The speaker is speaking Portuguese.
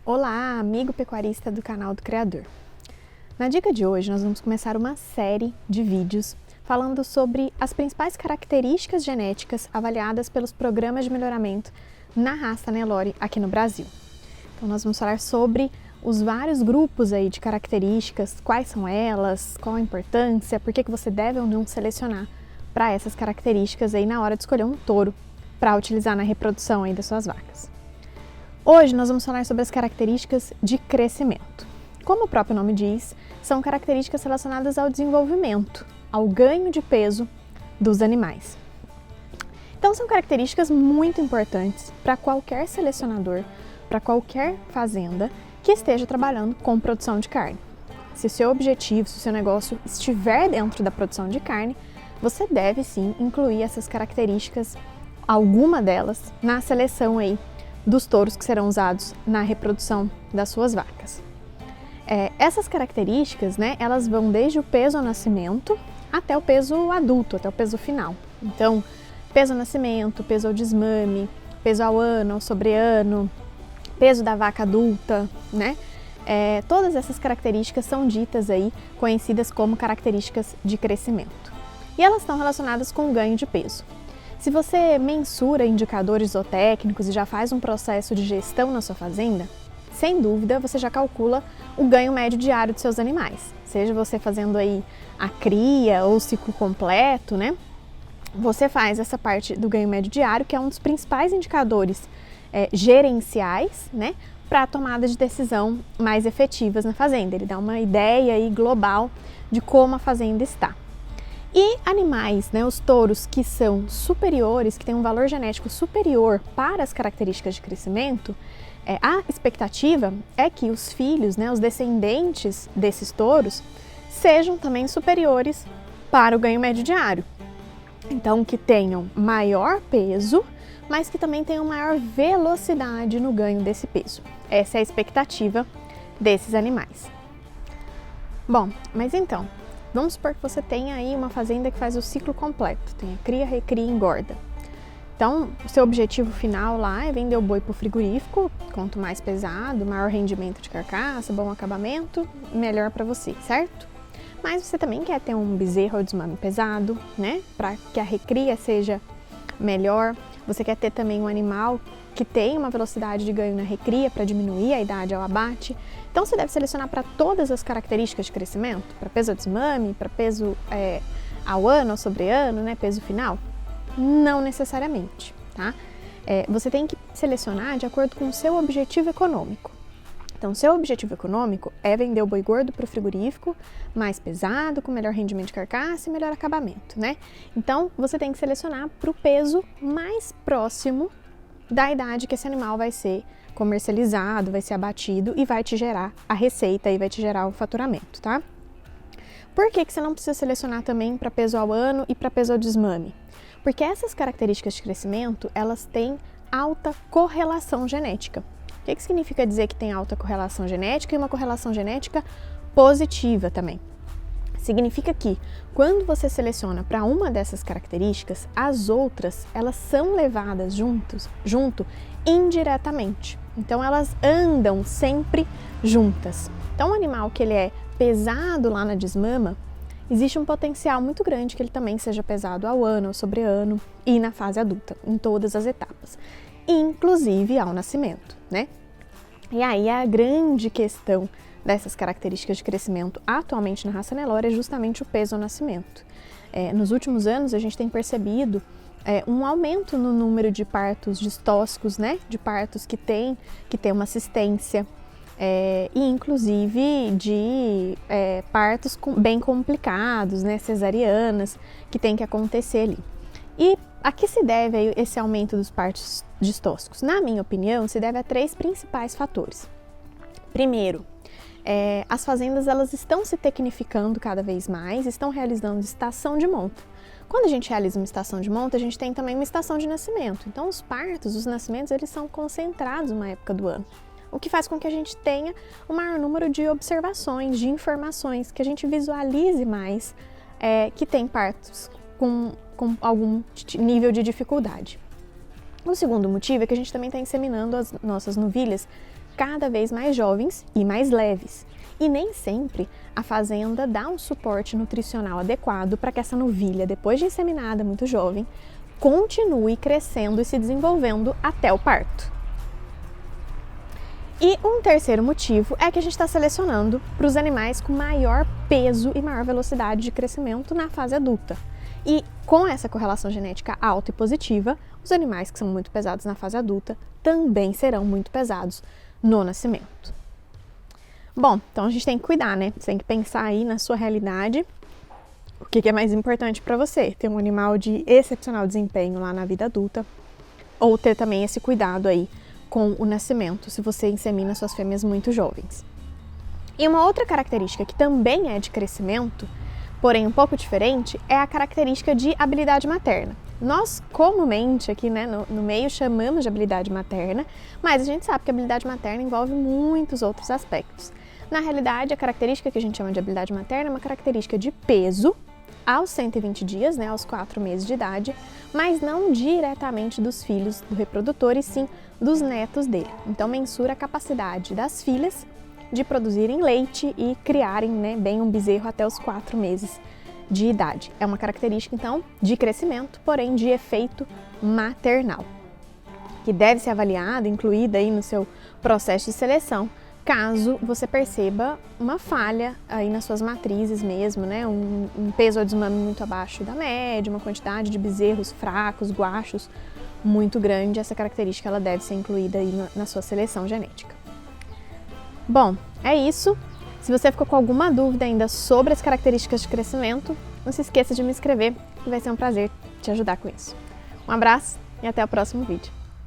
Olá, amigo pecuarista do canal do Criador. Na dica de hoje, nós vamos começar uma série de vídeos falando sobre as principais características genéticas avaliadas pelos programas de melhoramento na raça Nelore aqui no Brasil. Então, nós vamos falar sobre os vários grupos aí de características, quais são elas, qual a importância, por que você deve ou não selecionar para essas características aí na hora de escolher um touro para utilizar na reprodução aí das suas vacas. Hoje nós vamos falar sobre as características de crescimento. Como o próprio nome diz, são características relacionadas ao desenvolvimento, ao ganho de peso dos animais. Então são características muito importantes para qualquer selecionador, para qualquer fazenda que esteja trabalhando com produção de carne. Se o seu objetivo, se o seu negócio estiver dentro da produção de carne, você deve sim incluir essas características, alguma delas, na seleção aí dos touros que serão usados na reprodução das suas vacas. Essas características, elas vão desde o peso ao nascimento até o peso adulto, até o peso final. Então, peso ao nascimento, peso ao desmame, peso ao ano, ao sobreano, peso da vaca adulta, todas essas características são ditas aí, conhecidas como características de crescimento. E elas estão relacionadas com o ganho de peso. Se você mensura indicadores zootécnicos e já faz um processo de gestão na sua fazenda, sem dúvida você já calcula o ganho médio diário de seus animais. Seja você fazendo aí a cria ou o ciclo completo, Você faz essa parte do ganho médio diário, que é um dos principais indicadores gerenciais, para a tomada de decisão mais efetivas na fazenda. Ele dá uma ideia aí global de como a fazenda está. E animais, os touros que são superiores, que têm um valor genético superior para as características de crescimento, a expectativa é que os filhos, os descendentes desses touros, sejam também superiores para o ganho médio diário. Então, que tenham maior peso, mas que também tenham maior velocidade no ganho desse peso. Essa é a expectativa desses animais. Bom, mas então, vamos supor que você tenha aí uma fazenda que faz o ciclo completo, tem a cria, recria e engorda. Então, o seu objetivo final lá é vender o boi para o frigorífico, quanto mais pesado, maior rendimento de carcaça, bom acabamento, melhor para você, certo? Mas você também quer ter um bezerro ou desmame pesado, para que a recria seja melhor. Você quer ter também um animal que tenha uma velocidade de ganho na recria para diminuir a idade ao abate. Então você deve selecionar para todas as características de crescimento, para peso ao desmame, para peso ao ano, ao sobreano, peso final? Não necessariamente, tá? Você tem que selecionar de acordo com o seu objetivo econômico. Então, seu objetivo econômico é vender o boi gordo para o frigorífico, mais pesado, com melhor rendimento de carcaça e melhor acabamento, Então, você tem que selecionar para o peso mais próximo da idade que esse animal vai ser comercializado, vai ser abatido e vai te gerar a receita e vai te gerar o faturamento, tá? Por que você não precisa selecionar também para peso ao ano e para peso ao desmame? Porque essas características de crescimento, elas têm alta correlação genética. O que significa dizer que tem alta correlação genética e uma correlação genética positiva também? Significa que quando você seleciona para uma dessas características, as outras elas são levadas junto indiretamente. Então elas andam sempre juntas. Então o animal que ele é pesado lá na desmama, existe um potencial muito grande que ele também seja pesado ao ano, ao sobreano e na fase adulta, em todas as etapas, inclusive ao nascimento, E aí a grande questão dessas características de crescimento atualmente na raça Nelore é justamente o peso ao nascimento. Nos últimos anos a gente tem percebido um aumento no número de partos distóxicos, de partos que tem uma assistência, e inclusive de partos bem complicados, cesarianas, que tem que acontecer ali. E a que se deve aí esse aumento dos partos distóxicos? Na minha opinião, se deve a 3 principais fatores. Primeiro, as fazendas elas estão se tecnificando cada vez mais, estão realizando estação de monta. Quando a gente realiza uma estação de monta, a gente tem também uma estação de nascimento. Então, os partos, os nascimentos, eles são concentrados numa época do ano, o que faz com que a gente tenha um maior número de observações, de informações, que a gente visualize mais que tem partos com algum nível de dificuldade. O segundo motivo é que a gente também está inseminando as nossas novilhas cada vez mais jovens e mais leves. E nem sempre a fazenda dá um suporte nutricional adequado para que essa novilha, depois de inseminada, muito jovem, continue crescendo e se desenvolvendo até o parto. E um terceiro motivo é que a gente está selecionando para os animais com maior peso e maior velocidade de crescimento na fase adulta. E com essa correlação genética alta e positiva, os animais que são muito pesados na fase adulta também serão muito pesados no nascimento. Bom, então a gente tem que cuidar, né? Você tem que pensar aí na sua realidade, o que é mais importante para você, ter um animal de excepcional desempenho lá na vida adulta, ou ter também esse cuidado aí com o nascimento, se você insemina suas fêmeas muito jovens. E uma outra característica que também é de crescimento, porém um pouco diferente, é a característica de habilidade materna. Nós comumente aqui, né, no meio chamamos de habilidade materna, mas a gente sabe que a habilidade materna envolve muitos outros aspectos. Na realidade, a característica que a gente chama de habilidade materna é uma característica de peso aos 120 dias, né, aos 4 meses de idade, mas não diretamente dos filhos do reprodutor, e sim dos netos dele. Então, mensura a capacidade das filhas de produzirem leite e criarem, né, bem um bezerro até os 4 meses de idade. É uma característica, então, de crescimento, porém de efeito maternal, que deve ser avaliada, incluída aí no seu processo de seleção, caso você perceba uma falha aí nas suas matrizes mesmo, né? Um peso ao desmame muito abaixo da média, uma quantidade de bezerros fracos, guachos muito grande, essa característica ela deve ser incluída aí na sua seleção genética. Bom, é isso. Se você ficou com alguma dúvida ainda sobre as características de crescimento, não se esqueça de me escrever, que vai ser um prazer te ajudar com isso. Um abraço e até o próximo vídeo.